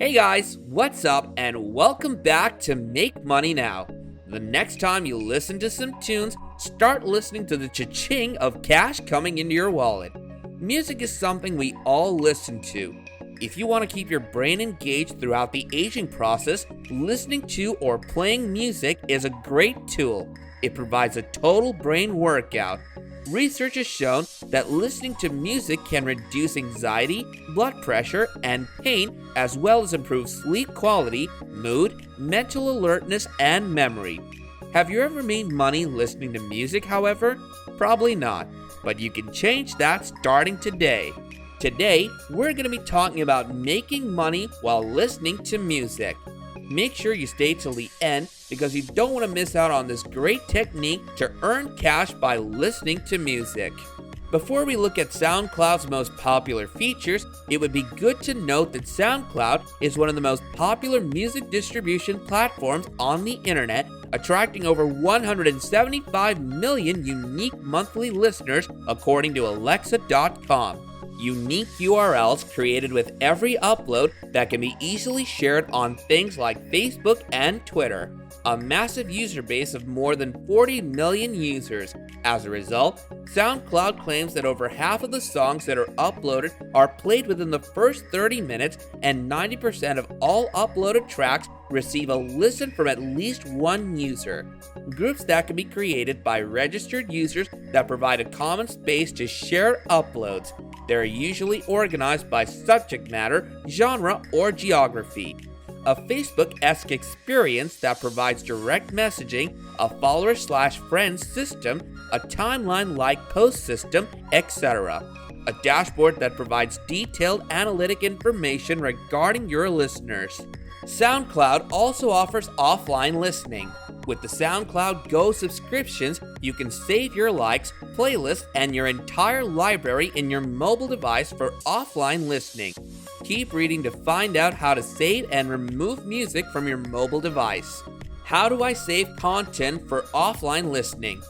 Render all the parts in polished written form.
Hey guys, what's up and welcome back to Make Money Now. The next time you listen to some tunes, start listening to the cha-ching of cash coming into your wallet. Music is something we all listen to. If you want to keep your brain engaged throughout the aging process, listening to or playing music is a great tool. It provides a total brain workout. Research has shown that listening to music can reduce anxiety, blood pressure, and pain, as well as improve sleep quality, mood, mental alertness, and memory. Have you ever made money listening to music, however? Probably not, but you can change that starting today. Today, we're going to be talking about making money while listening to music. Make sure you stay till the end because you don't want to miss out on this great technique to earn cash by listening to music. Before we look at SoundCloud's most popular features, it would be good to note that SoundCloud is one of the most popular music distribution platforms on the internet, attracting over 175 million unique monthly listeners according to Alexa.com. Unique URLs created with every upload that can be easily shared on things like Facebook and Twitter. A massive user base of more than 40 million users. As a result, SoundCloud claims that over half of the songs that are uploaded are played within the first 30 minutes, and 90% of all uploaded tracks receive a listen from at least one user. Groups that can be created by registered users that provide a common space to share uploads. They're usually organized by subject matter, genre, or geography. A Facebook-esque experience that provides direct messaging, a follower/friends system, a timeline-like post system, etc. A dashboard that provides detailed analytic information regarding your listeners. SoundCloud also offers offline listening. With the SoundCloud Go subscriptions, you can save your likes, playlists, and your entire library in your mobile device for offline listening. Keep reading to find out how to save and remove music from your mobile device. How do I save content for offline listening?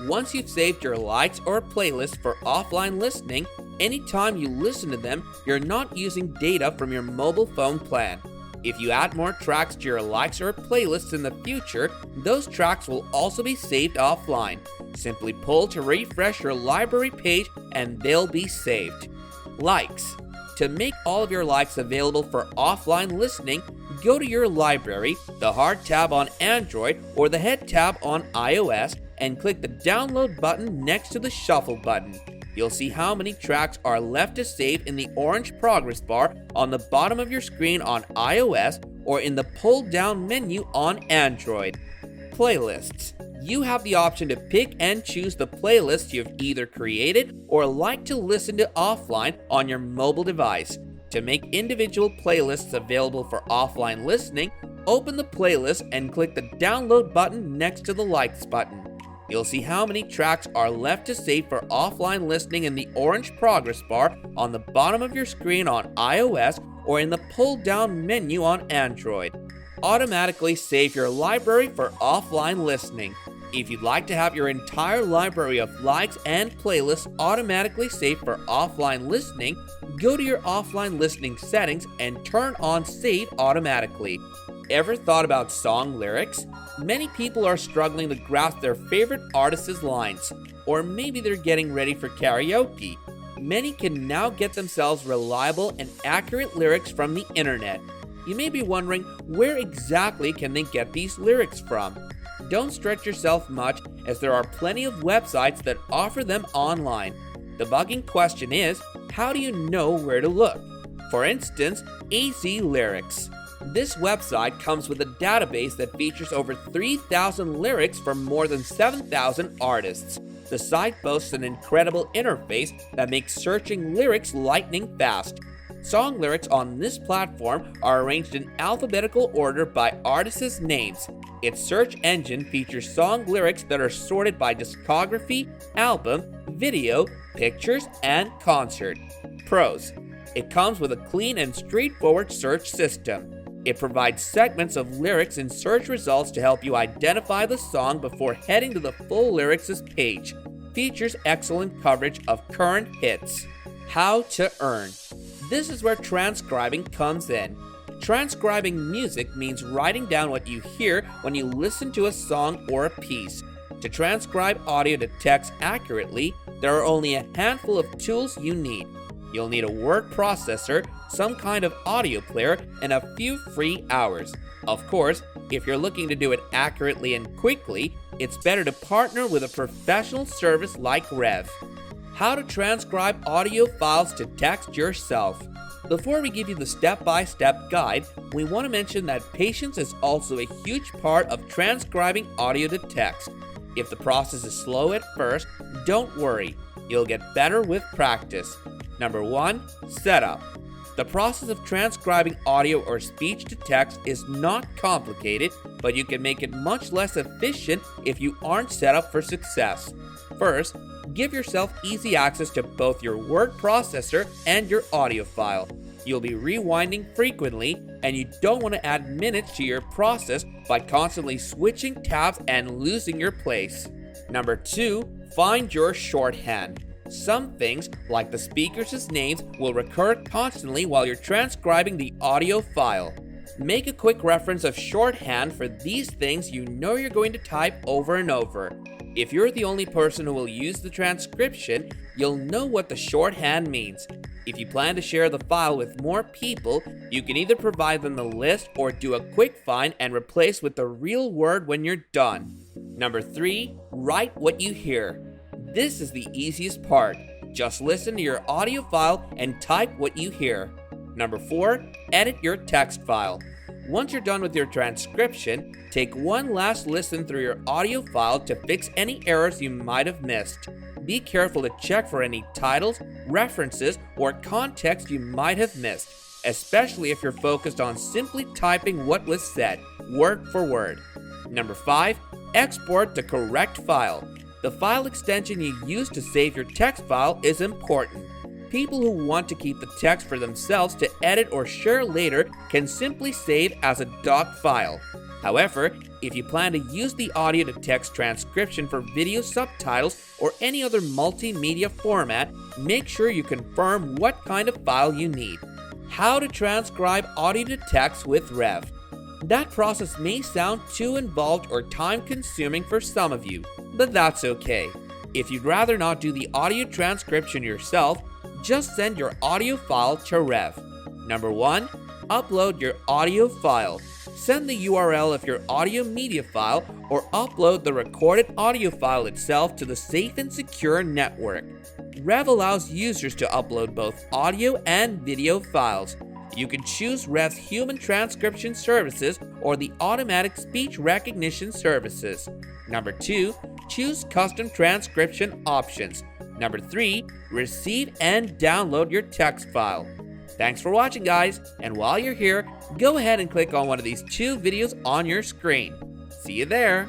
Once you've saved your likes or playlists for offline listening, anytime you listen to them, you're not using data from your mobile phone plan. If you add more tracks to your likes or playlists in the future, those tracks will also be saved offline. Simply pull to refresh your library page and they'll be saved. Likes. To make all of your likes available for offline listening, go to your library, the Hard tab on Android or the Head tab on iOS, and click the Download button next to the Shuffle button. You'll see how many tracks are left to save in the orange progress bar on the bottom of your screen on iOS or in the pull-down menu on Android. Playlists. You have the option to pick and choose the playlists you've either created or like to listen to offline on your mobile device. To make individual playlists available for offline listening, open the playlist and click the Download button next to the Likes button. You'll see how many tracks are left to save for offline listening in the orange progress bar on the bottom of your screen on iOS or in the pull-down menu on Android. Automatically save your library for offline listening. If you'd like to have your entire library of likes and playlists automatically saved for offline listening, go to your offline listening settings and turn on Save Automatically. Ever thought about song lyrics? Many people are struggling to grasp their favorite artists' lines, or maybe they're getting ready for karaoke. Many can now get themselves reliable and accurate lyrics from the internet. You may be wondering, where exactly can they get these lyrics from? Don't stretch yourself much, as there are plenty of websites that offer them online. The bugging question is, how do you know where to look? For instance, AZ Lyrics. This website comes with a database that features over 3,000 lyrics from more than 7,000 artists. The site boasts an incredible interface that makes searching lyrics lightning fast. Song lyrics on this platform are arranged in alphabetical order by artists' names. Its search engine features song lyrics that are sorted by discography, album, video, pictures, and concert. Pros. It comes with a clean and straightforward search system. It provides segments of lyrics in search results to help you identify the song before heading to the full lyrics page. Features excellent coverage of current hits. How to earn. This is where transcribing comes in. Transcribing music means writing down what you hear when you listen to a song or a piece. To transcribe audio to text accurately, there are only a handful of tools you need. You'll need a word processor, some kind of audio player, and a few free hours. Of course, if you're looking to do it accurately and quickly, it's better to partner with a professional service like Rev. How to transcribe audio files to text yourself. Before we give you the step-by-step guide, we want to mention that patience is also a huge part of transcribing audio to text. If the process is slow at first, don't worry. You'll get better with practice. Number 1. Setup. The process of transcribing audio or speech to text is not complicated, but you can make it much less efficient if you aren't set up for success. First, give yourself easy access to both your word processor and your audio file. You'll be rewinding frequently, and you don't want to add minutes to your process by constantly switching tabs and losing your place. Number 2. Find your shorthand. Some things, like the speakers' names, will recur constantly while you're transcribing the audio file. Make a quick reference of shorthand for these things you know you're going to type over and over. If you're the only person who will use the transcription, you'll know what the shorthand means. If you plan to share the file with more people, you can either provide them the list or do a quick find and replace with the real word when you're done. Number 3. Write what you hear. This is the easiest part. Just listen to your audio file and type what you hear. Number 4. Edit your text file. Once you're done with your transcription, take one last listen through your audio file to fix any errors you might have missed. Be careful to check for any titles, references, or context you might have missed, especially if you're focused on simply typing what was said, word for word. Number 5. Export the correct file. The file extension you use to save your text file is important. People who want to keep the text for themselves to edit or share later can simply save as a doc file. However, if you plan to use the audio to text transcription for video subtitles or any other multimedia format, make sure you confirm what kind of file you need. How to transcribe audio to text with Rev. That process may sound too involved or time-consuming for some of you, but that's okay. If you'd rather not do the audio transcription yourself, just send your audio file to Rev. Number 1. Upload your audio file. Send the URL of your audio media file or upload the recorded audio file itself to the safe and secure network. Rev allows users to upload both audio and video files. You can choose Rev's human transcription services or the automatic speech recognition services. Number 2. Choose custom transcription options. Number 3. Receive and download your text file. Thanks for watching, guys, and while you're here, go ahead and click on one of these 2 videos on your screen. See you there!